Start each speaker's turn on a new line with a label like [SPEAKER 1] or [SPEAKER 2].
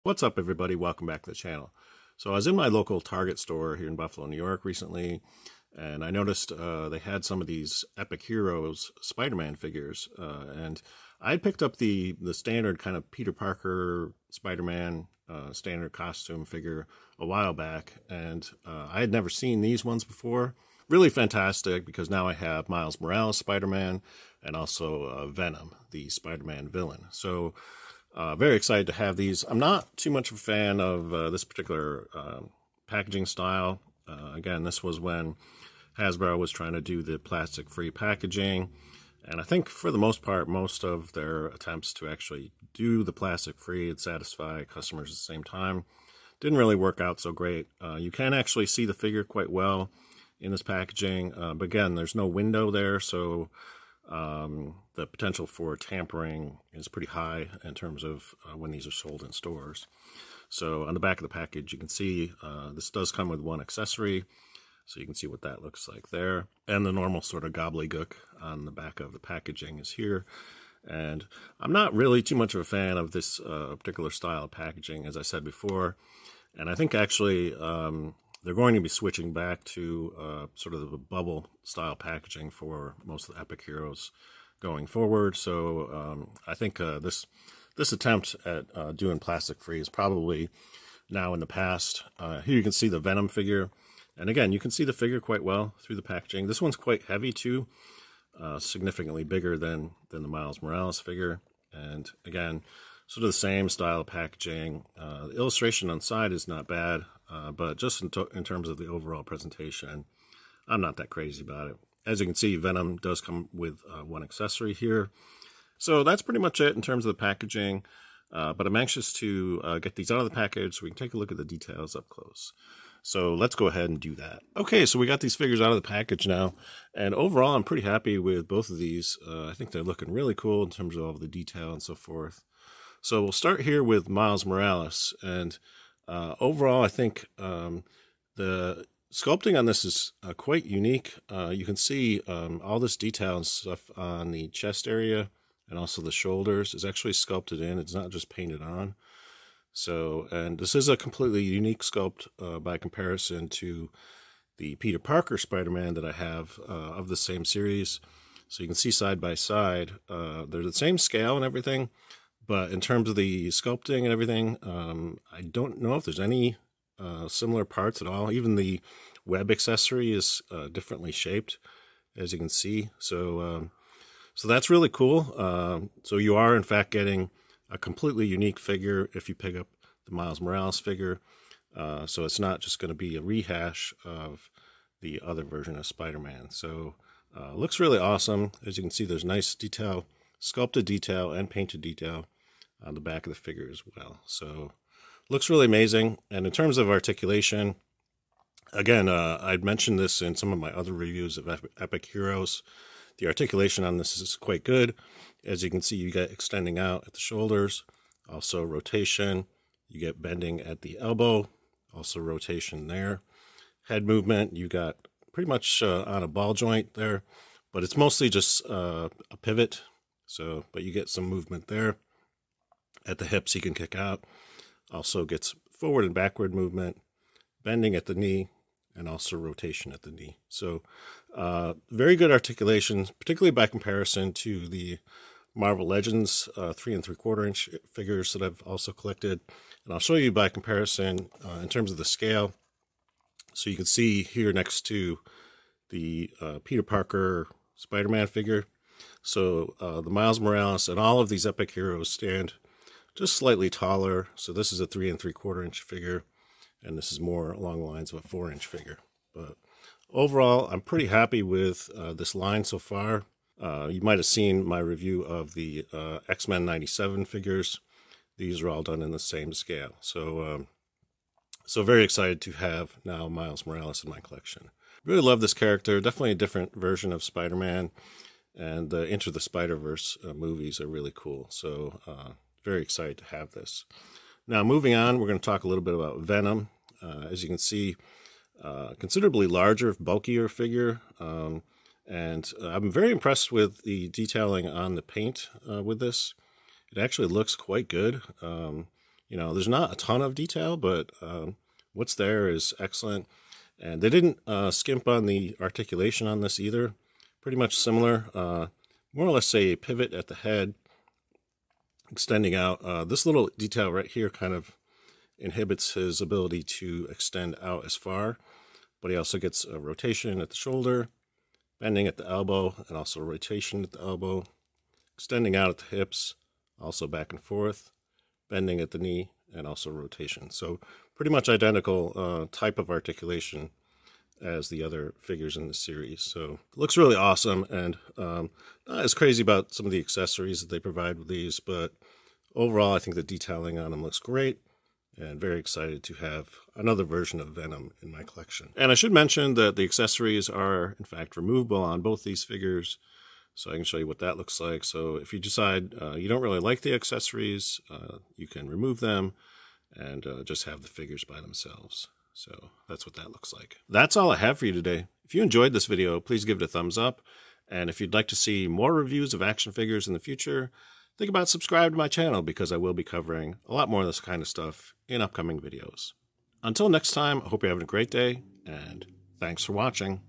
[SPEAKER 1] What's up, everybody? Welcome back to the channel. So I was in my local Target store here in Buffalo, New York recently, and I noticed they had some of these Epic Heroes Spider-Man figures, and I picked up the standard kind of Peter Parker Spider-Man standard costume figure a while back, and I had never seen these ones before. Really fantastic, because now I have Miles Morales Spider-Man and also Venom, the Spider-Man villain. So very excited to have these. I'm not too much of a fan of this particular packaging style. Again, this was when Hasbro was trying to do the plastic-free packaging. And I think for the most part, most of their attempts to actually do the plastic-free and satisfy customers at the same time didn't really work out so great. You can actually see the figure quite well in this packaging. But again, there's no window there, so the potential for tampering is pretty high in terms of when these are sold in stores. So on the back of the package, you can see this does come with one accessory, so you can see what that looks like there. And the normal sort of gobbledygook on the back of the packaging is here. And I'm not really too much of a fan of this particular style of packaging, as I said before. And I think actually they're going to be switching back to sort of the bubble style packaging for most of the Epic Heroes going forward. So I think this attempt at doing plastic free is probably now in the past. Here you can see the Venom figure. And again, you can see the figure quite well through the packaging. This one's quite heavy too, significantly bigger than the Miles Morales figure. And again, sort of the same style of packaging. The illustration on the side is not bad, but just in terms of the overall presentation, I'm not that crazy about it. As you can see, Venom does come with one accessory here. So that's pretty much it in terms of the packaging, but I'm anxious to get these out of the package so we can take a look at the details up close. So let's go ahead and do that. Okay, so we got these figures out of the package now, and overall I'm pretty happy with both of these. I think they're looking really cool in terms of all the detail and so forth. So we'll start here with Miles Morales, and overall I think the sculpting on this is quite unique. You can see all this detail and stuff on the chest area and also the shoulders is actually sculpted in. It's not just painted on. So, and this is a completely unique sculpt by comparison to the Peter Parker Spider-Man that I have of the same series. So you can see side by side, they're the same scale and everything, but in terms of the sculpting and everything, I don't know if there's any similar parts at all. Even the web accessory is differently shaped, as you can see. So, so that's really cool. So you are in fact getting a completely unique figure if you pick up the Miles Morales figure. So it's not just going to be a rehash of the other version of Spider-Man. So looks really awesome. As you can see, there's nice detail, sculpted detail and painted detail on the back of the figure as well. So looks really amazing. And in terms of articulation, again, I'd mentioned this in some of my other reviews of Epic Heroes. The articulation on this is quite good. As you can see, you get extending out at the shoulders, also rotation. You get bending at the elbow, also rotation there. Head movement, you got pretty much on a ball joint there, but it's mostly just a pivot. So, but you get some movement there. At the hips, you can kick out. Also gets forward and backward movement, bending at the knee, and also rotation at the knee. So very good articulation, particularly by comparison to the Marvel Legends 3 3/4 inch figures that I've also collected. And I'll show you by comparison in terms of the scale. So you can see here next to the Peter Parker Spider-Man figure. So the Miles Morales and all of these Epic Heroes stand just slightly taller. So this is a 3 3/4 inch figure, and this is more along the lines of a 4-inch figure. But overall, I'm pretty happy with this line so far. You might have seen my review of the X-Men 97 figures. These are all done in the same scale. So, so very excited to have now Miles Morales in my collection. Really love this character. Definitely a different version of Spider-Man. And the Into the Spider-Verse movies are really cool. So very excited to have this. Now moving on, we're going to talk a little bit about Venom. As you can see, considerably larger, bulkier figure. And I'm very impressed with the detailing on the paint with this. It actually looks quite good. there's not a ton of detail, but what's there is excellent. And they didn't skimp on the articulation on this either. Pretty much similar. More or less a pivot at the head, extending out. This little detail right here kind of inhibits his ability to extend out as far, but he also gets a rotation at the shoulder, bending at the elbow, and also rotation at the elbow, extending out at the hips, also back and forth, bending at the knee, and also rotation. So pretty much identical type of articulation as the other figures in the series. So it looks really awesome, and not as crazy about some of the accessories that they provide with these, but overall I think the detailing on them looks great, and very excited to have another version of Venom in my collection. And I should mention that the accessories are in fact removable on both these figures, so I can show you what that looks like. So if you decide you don't really like the accessories, you can remove them and just have the figures by themselves. So that's what that looks like. That's all I have for you today. If you enjoyed this video, please give it a thumbs up. And if you'd like to see more reviews of action figures in the future, think about subscribing to my channel, because I will be covering a lot more of this kind of stuff in upcoming videos. Until next time, I hope you're having a great day, and thanks for watching.